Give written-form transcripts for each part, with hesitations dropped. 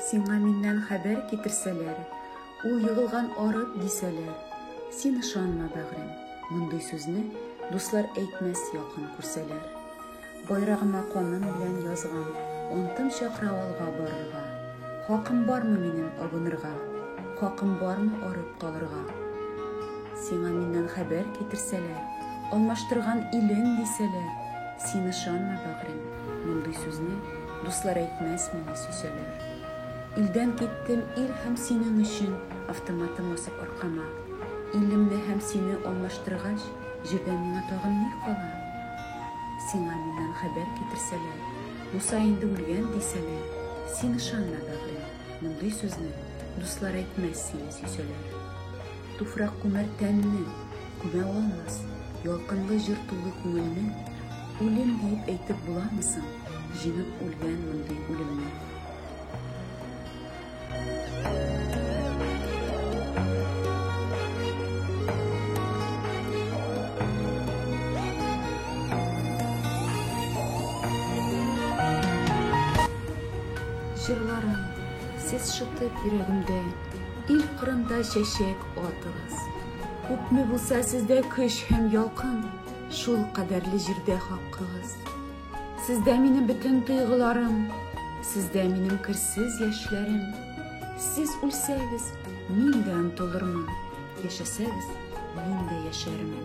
Сиңа миннән хәбәр китерсәләр, ул йыгылган арып дисәләр, син ышанма, бәгърем, мондый сүзне дуслар әйтмәс якын күрсәләр. Байрагыма каным белән язган, антым чакыра алга барырга. Хакым бармы минем абынырга? Хакым бармы арып калырга? Сиңа миннән хәбәр китерсәләр, алмаштырган илен дисәләр, син ышанма, бәгърем, мондый сүзне дуслар әйтмәс мине сөйсәләр. Илдән киттем ил һәм синең өчен, автоматым асып аркама. Илемне һәм сине алмаштыргач, җирдән миңа тагын ни кала? Сиңа миннән хәбәр китерсәләр, Муса инде үлгән дисәләр, син ышанма, бәгърем, мондый сүзне дуслар әйтмәс сине сөйсәләр. Туфрак күмәр тәнне, күмә алмас, ялкынлы җыр тулы күңелне, үлем дип әйтеп буламы соң, җиңеп үлгән мондый үлемне? Җырларым, сез шытып йөрәгемдә, ил кырында чәчәк атыгыз. Күпме булса сездә көч һәм ялкын, шул кадәрле җирдә хаккыгыз. Сездә минем бөтен тойгыларым, сездә минем керсез яшьләрем. Сез үлсәгез, мин дә онтылырмын, яшәсәгез, мин дә яшәрмен.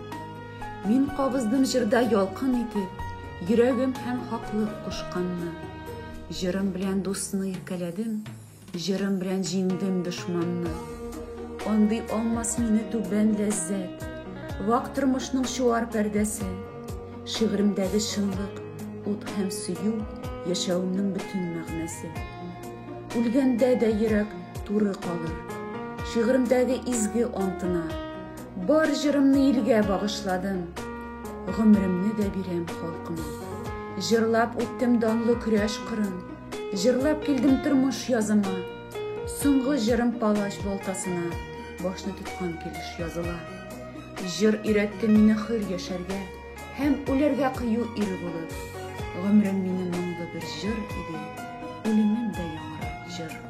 Мин кабыздым җырда ялкын итеп, йөрәгем һәм хаклык кушканны. Җырым белән дусны иркәләдем, җырым белән җиңдем дошманны. Андый алмас мине түбән ләззәт, вак тормышның чуар пәрдәсе. Шигыремдәге шынлык, ут һәм сөю, яшәүемнең бөтен мәгънәсе. Үлгәндә дә йөрәк туры калыр, шигыремдәге изге антына. Бар җырымны илгә багышладым, гомремне дә бирәм халкыма. Җырлап үттем данлы көрәш кырын, җырлап килдем тормыш языма. Соңгы җырым палач балтасына, башны тоткан килеш языла. Җыр өйрәтте мине хөр яшәргә, һәм үләргә кыю ир булып. Гомрем минем моңлы бер җыр иде, үлемем дә яңа җыр.